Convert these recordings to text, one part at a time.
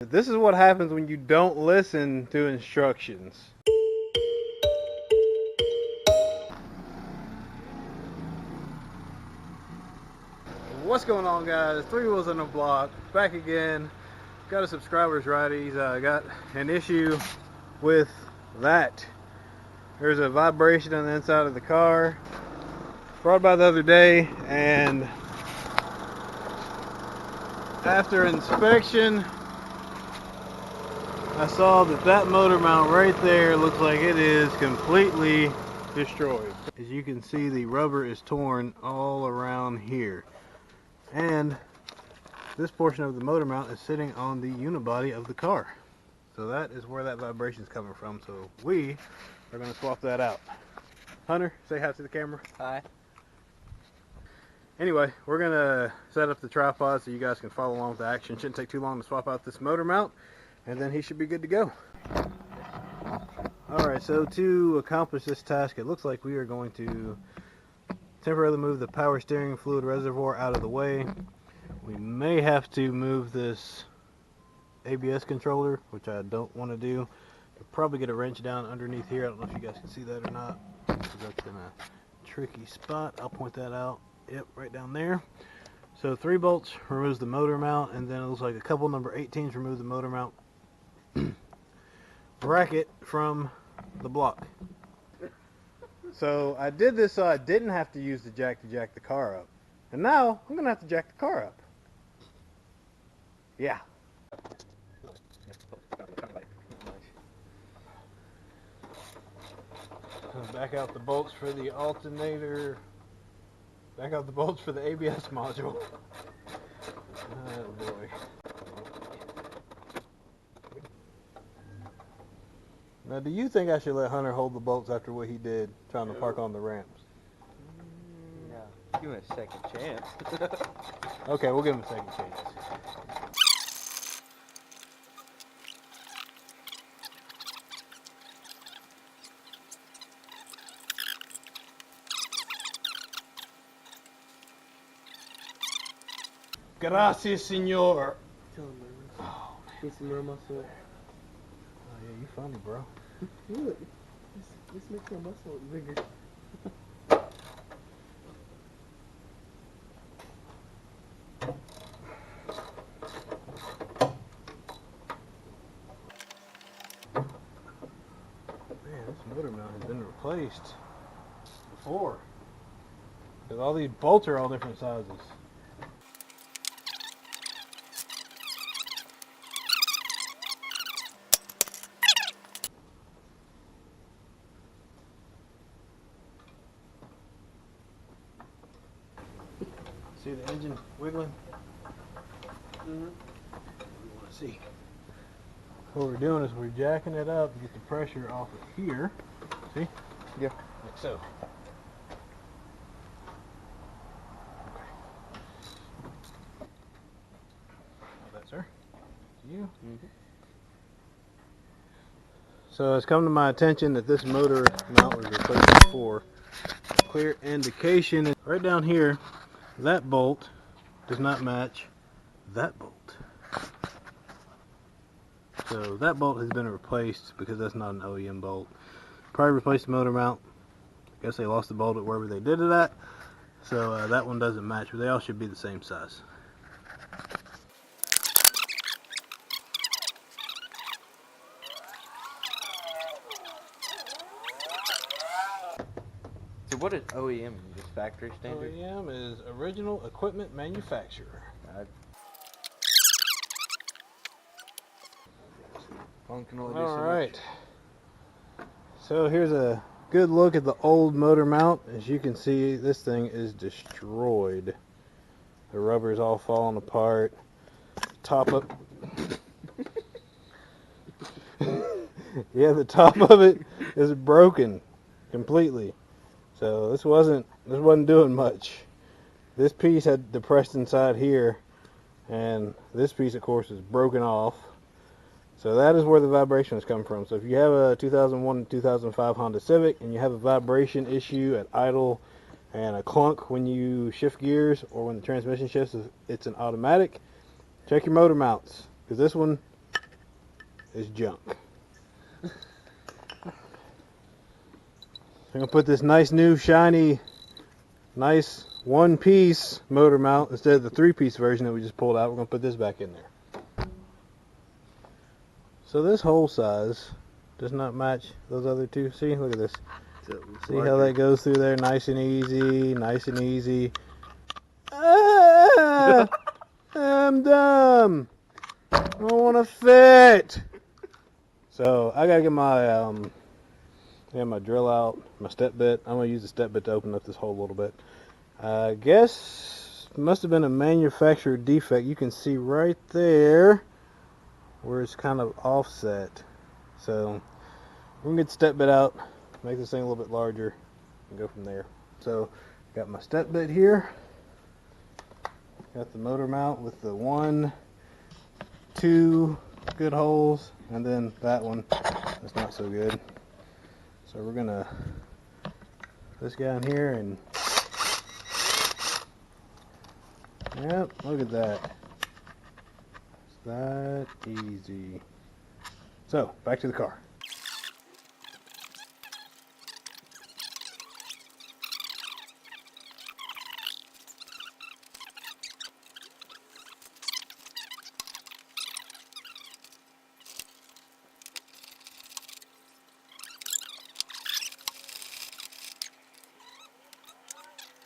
This is what happens when you don't listen to instructions. What's going on, guys? Three Wheels on the Block, back again. Got a subscriber's right. He's got an issue with that. There's a vibration on the inside of the car. Brought by the other day, and after inspection, I saw that motor mount right there looks like it is completely destroyed. As you can see, the rubber is torn all around here. And this portion of the motor mount is sitting on the unibody of the car. So that is where that vibration is coming from. So we are going to swap that out. Hunter, say hi to the camera. Hi. Anyway, we're going to set up the tripod so you guys can follow along with the action. Shouldn't take too long to swap out this motor mount, and then he should be good to go. Alright, so to accomplish this task, it looks like we are going to temporarily move the power steering fluid reservoir out of the way. We may have to move this ABS controller, which I don't want to do. I'll probably get a wrench down underneath here. I don't know if you guys can see that or not. That's in a tricky spot. I'll point that out. Yep, right down there. So 3 bolts removes the motor mount, and then it looks like a couple number 18s remove the motor mount bracket from the block. So I did this so I didn't have to use the jack to jack the car up. And now I'm going to have to jack the car up. Yeah. Back out the bolts for the alternator. Back out the bolts for the ABS module. Oh boy. Now, do you think I should let Hunter hold the bolts after what he did trying to park on the ramps? No, give him a second chance. Okay, we'll give him a second chance. Gracias, senor. Tell him, man. Oh, Get some more muscle. oh yeah, you funny, bro. Look, let's make your muscle bigger. Man, this motor mount has been replaced before. Because all these bolts are all different sizes. See the engine wiggling? Mm-hmm. What do you want to see? What we're doing is we're jacking it up to get the pressure off of here. See? Yeah. Like so. Hold that, sir. To you. Mm-hmm. So it's come to my attention that this motor mount was replaced before. Clear indication right down here. That bolt does not match that bolt. So that bolt has been replaced because that's not an OEM bolt. Probably replaced the motor mount. I guess they lost the bolt at wherever they did it at. So that one doesn't match, but they all should be the same size. So what is OEM? Just factory standard? OEM is original equipment manufacturer. One can only do so All much. right. So here's a good look at the old motor mount. As you can see, this thing is destroyed. The rubber is all falling apart. Top up. Yeah, the top of it is broken completely. So this wasn't doing much. This piece had depressed inside here, and this piece, of course, is broken off. So that is where the vibration is coming from. So if you have a 2001 and 2005 Honda Civic and you have a vibration issue at idle and a clunk when you shift gears or when the transmission shifts, it's an automatic, check your motor mounts, because this one is junk. I'm going to put this nice new shiny, nice one-piece motor mount instead of the three-piece version that we just pulled out. We're going to put this back in there. So this hole size does not match those other two. See, look at this. See how that goes through there, nice and easy, nice and easy. Ah, I'm dumb. I don't want to fit. So I gotta get my drill out, my step bit. I'm gonna use the step bit to open up this hole a little bit. I guess it must have been a manufacturer defect. You can see right there where it's kind of offset. So we're gonna get the step bit out, make this thing a little bit larger, and go from there. So got my step bit here. Got the motor mount with the 1, 2 good holes, and then that one that's not so good. So we're gonna put this guy in here and yep, look at that. It's that easy. So back to the car.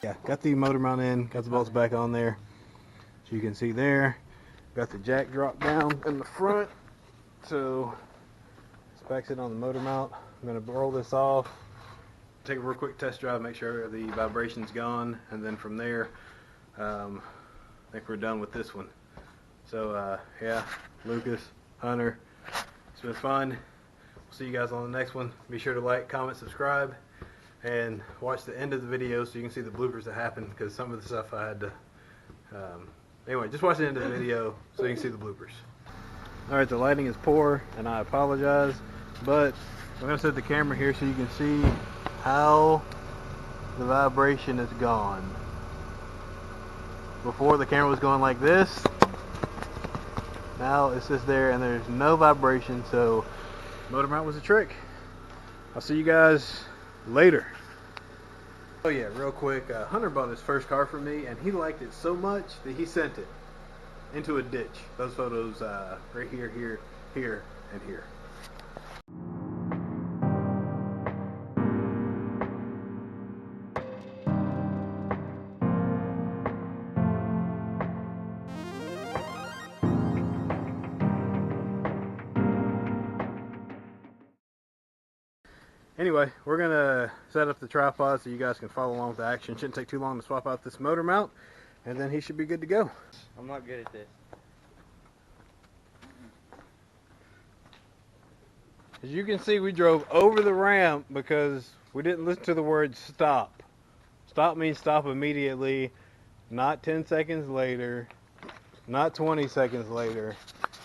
Yeah, got the motor mount in, got the bolts back on there. So you can see there, got the jack drop down in the front. So this back's it on the motor mount. I'm gonna roll this off, take a real quick test drive, make sure the vibration's gone, and then from there, I think we're done with this one. So yeah, Lucas, Hunter, it's been fun. We'll see you guys on the next one. Be sure to like, comment, subscribe, and watch the end of the video so you can see the bloopers that happened, because some of the stuff I had to anyway, just watch the end of the video so you can see the bloopers. Alright, the lighting is poor and I apologize, but I'm going to set the camera here so you can see how the vibration is gone. Before the camera was going like this, now it's just there and there's no vibration, so motor mount was a trick. I'll see you guys later. Oh yeah, real quick, Hunter bought his first car from me and he liked it so much that he sent it into a ditch. Those photos right here, here, here, and here. Anyway, we're gonna set up the tripod so you guys can follow along with the action. Shouldn't take too long to swap out this motor mount, and then he should be good to go. I'm not good at this. As you can see, we drove over the ramp because we didn't listen to the word stop. Stop means stop immediately, not 10 seconds later, not 20 seconds later,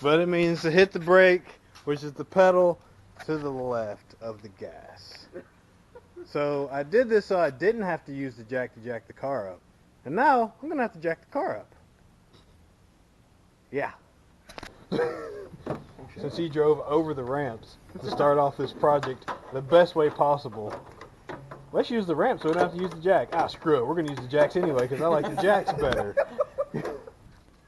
but it means to hit the brake, which is the pedal to the left of the gas. So I did this so I didn't have to use the jack to jack the car up. And now I'm gonna have to jack the car up. Yeah. Since he drove over the ramps to start off this project the best way possible, let's use the ramp so we don't have to use the jack. Ah, screw it. We're gonna use the jacks anyway because I like the jacks better.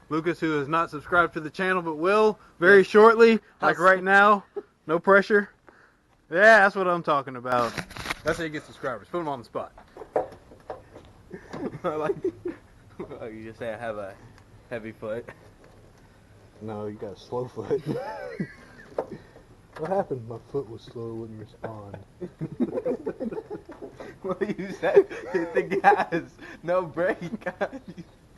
Lucas, who is not subscribed to the channel but will very shortly, like right now. No pressure. Yeah, that's what I'm talking about. That's how you get subscribers. Put them on the spot. Like, you just say I have a heavy foot. No, you got a slow foot. What happened? My foot was slow, wouldn't respond. Well, you said hit the gas, no brake.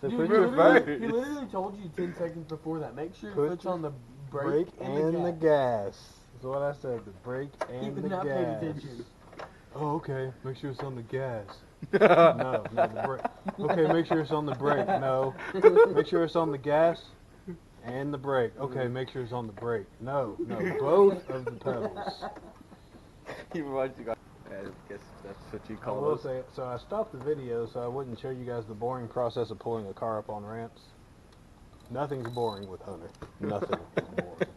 So He put your literally told you 10 seconds before that. Make sure your foot's on the brake and the gas. That's what I said. The brake He and did the not pay gas. attention. Oh, okay. Make sure it's on the gas. No, the brake. Okay, make sure it's on the brake. No. Make sure it's on the gas and the brake. Okay, make sure it's on the brake. No, both of the pedals. He reminds you guys. I guess that's what you I call will those. say, so I stopped the video so I wouldn't show you guys the boring process of pulling a car up on ramps. Nothing's boring with Hunter. Nothing is boring.